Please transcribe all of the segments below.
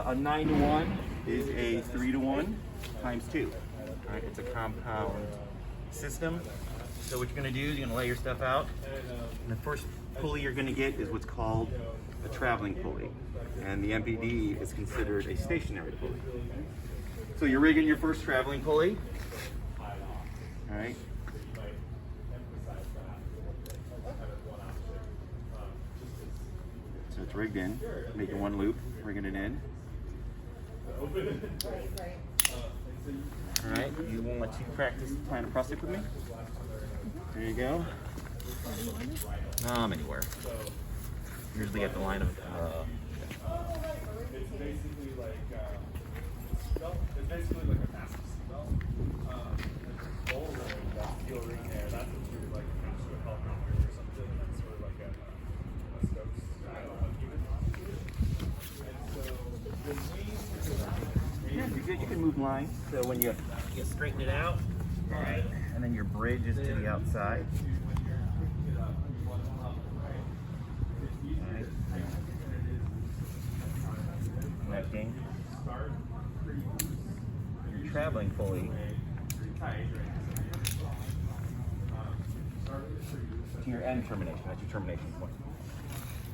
a 9-to-1 is a 3-to-1 times 2. All right, it's a compound system. So what you're gonna do is you're gonna lay your stuff out. And the first pulley you're gonna get is what's called a traveling pulley. And the MPD is considered a stationary pulley. So you're rigging your first traveling pulley. All right. So it's rigged in, making one loop, rigging it in. All right, you want to practice playing a prosthetic with me? There you go. Anywhere. Usually at the line of. It's basically like a passive seatbelt. The goal ring, that steel ring there, that's what you would like attach to a helicopter or something. That's sort of like a Stokes style unit. And so the main Yeah, you're good. You can move lines. So when you straighten it out, all right, and then your bridge is to the outside. All right. Connecting. Your traveling pulley to your end termination. That's your termination point.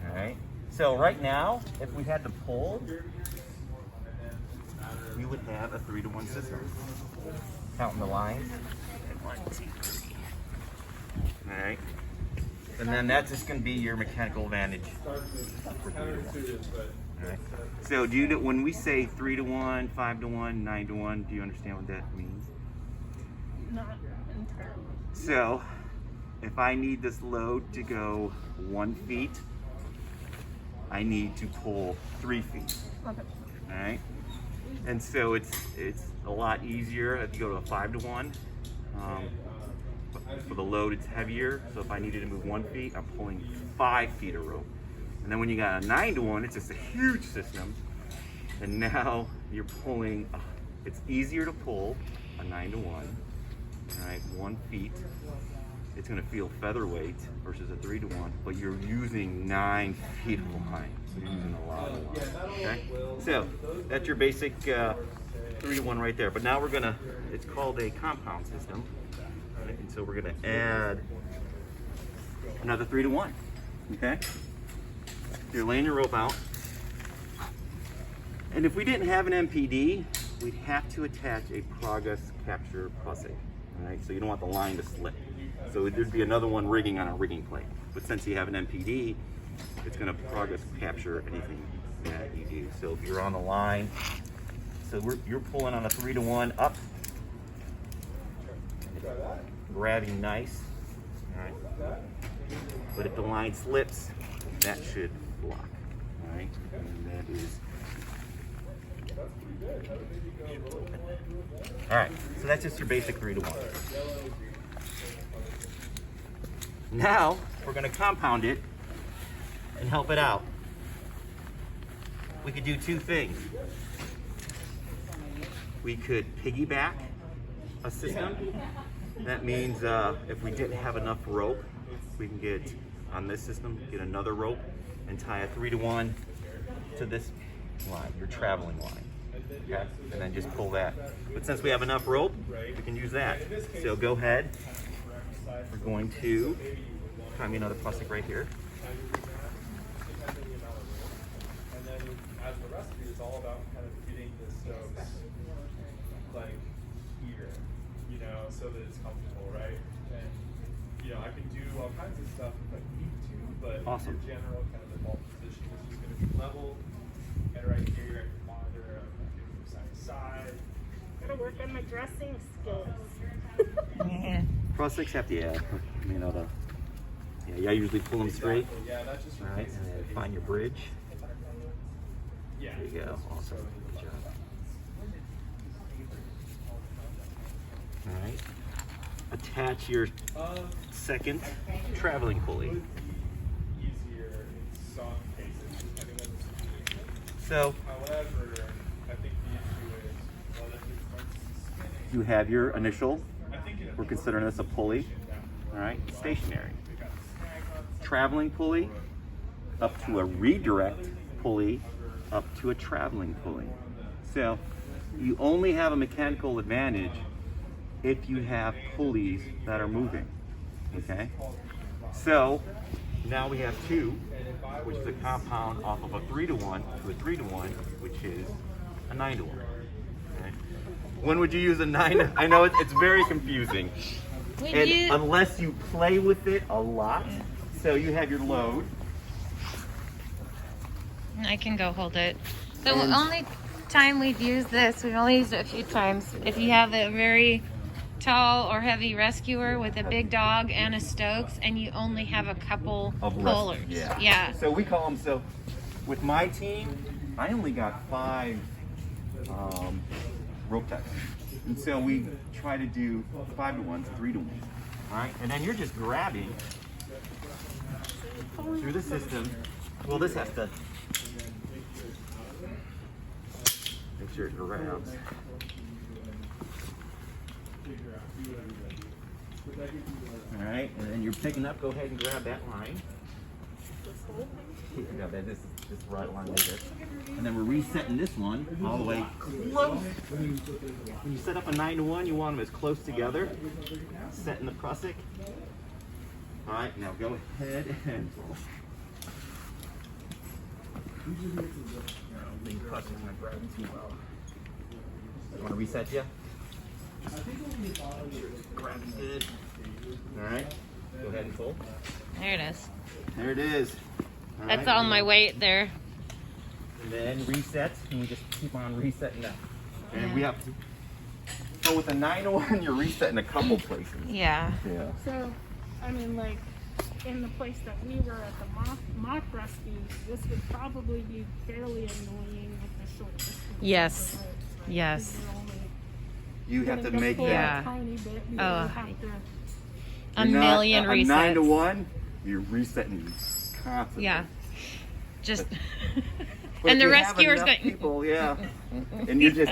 All right. So right now, if we had to pull, we would have a 3-to-1 system. Counting the lines. 1, 2, 3. All right. And then that's just going to be your mechanical advantage for 3-to-1. All right. So when we say 3-to-1, 5-to-1, 9-to-1, do you understand what that means? Not entirely. So if I need this load to go 1 feet, I need to pull 3 feet. Okay. All right. And so it's a lot easier if you go to a 5-to-1. For the load, it's heavier. So if I needed to move 1 feet, I'm pulling 5 feet of rope. And then when you got a 9-to-1, it's just a huge system. And now you're pulling. It's easier to pull a 9-to-1. All right, 1 feet. It's going to feel featherweight versus a 3-to-1, but you're using 9 feet of line. So you're using a lot of line. Okay? So that's your basic 3-to-1 right there. But now we're gonna, it's called a compound system. Right? And so we're gonna add another 3-to-1. Okay? You're laying your rope out. And if we didn't have an MPD, we'd have to attach a progress capture prosthetic. All right? So you don't want the line to slip. So there'd be another one rigging on a rigging plate. But since you have an MPD, it's going to progress capture anything that you do. So if you're on the line, so you're pulling on a 3-to-1 up, grabbing nice. All right. But if the line slips, that should block. All right. And that is. All right. So that's just your basic 3-to-1. Now we're going to compound it and help it out. We could do 2 things. We could piggyback a system. That means if we didn't have enough rope, we can get on this system, get another rope and tie a 3-to-1 to this line, your traveling line. Okay? And then just pull that. But since we have enough rope, we can use that. So go ahead. We're going to tie me another plastic right here. And then as the recipe is all about kind of getting the Stokes like here, you know, so that it's comfortable, right? And you know, I can do all kinds of stuff if I need to, but Awesome. your general kind of default position is you're going to be level, and right here I can monitor from side to side. Gotta work on my dressing skills. Prosthetics have to, I usually pull them straight. Yeah, that's just All right, and then find your bridge. yeah. There you go. Awesome. Good job. All right. Attach your second traveling pulley. Easier in some cases, depending on the situation. So However, I think the issue is, well, if it's spinning, you have your initial. I think in a We're considering this a pulley. All right, stationary. Traveling pulley up to a redirect pulley up to a traveling pulley. So you only have a mechanical advantage if you have pulleys that are moving, okay? So now we have 2, which is a compound off of a 3-to-1 to a 3-to-1, which is a 9-to-1. Okay? When would you use a 9? I know it's very confusing. And unless you play with it a lot, so you have your load. I can go hold it. The only time we've used this, we've only used it a few times, if you have a very tall or heavy rescuer with a big dog and a Stokes, and you only have a couple pullers. Yeah. So we call them, so with my team, I only got 5 rope techs. And so we try to do 5-to-1s, 3-to-1s. All right, and then you're just grabbing through the system. Well, this has to make sure it grabs. All right, and then you're picking up. Go ahead and grab that line. Grab that. This right line like this. And then we're resetting this one all the way close. When you set up a 9-to-1, you want them as close together. Setting the prusik. All right, now go ahead and. The prussik's not grabbing too well. You want to reset you? Grab it good. All right. Go ahead and pull. There it is. There it is. All That's right. all my weight there. And then resets, and you just keep on resetting that. And Yeah. we have to. So with a 9-to-1, you're resetting a couple places. Yeah. Yeah. So, I mean, like, in the place that we were at the mock rescues, this would probably be fairly annoying with the short distance. Yes. Right? Yes. You're only You have to getting make pull Yeah. a tiny bit. You Oh. really have to. A You're not- million a resets. 9-to-1, you're resetting constantly. Yeah. Just. But And if the you have rescuer's enough got. people, yeah. And you're just.